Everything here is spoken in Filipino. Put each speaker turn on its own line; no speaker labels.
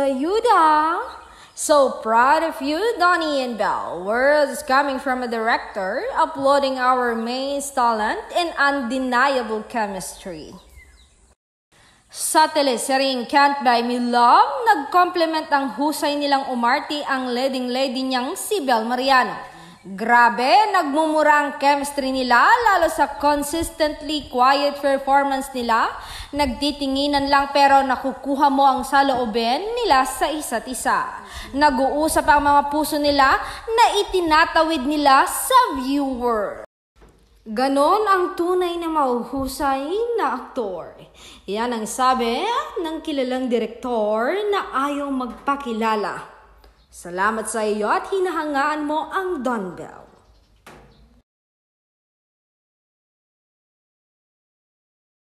Ayuda. So proud of you, Donnie and Belle. Words coming from a director, uploading our maid's talent and undeniable chemistry. Sa teleseryeng Can't Buy Me Love, nag-compliment ang husay nilang umarte ang leading lady niyang si Belle Mariano. Grabe, nagmumura ang chemistry nila, lalo sa consistently quiet performance nila. Nagtitinginan lang pero nakukuha mo ang saloobin nila sa isa't isa. Nag-uusap ang mga puso nila na itinatawid nila sa viewer. Ganon ang tunay na mahuhusay na aktor. Yan ang sabi ng kilalang direktor na ayaw magpakilala. Salamat sa iyo at hinahangaan mo ang Don Bell.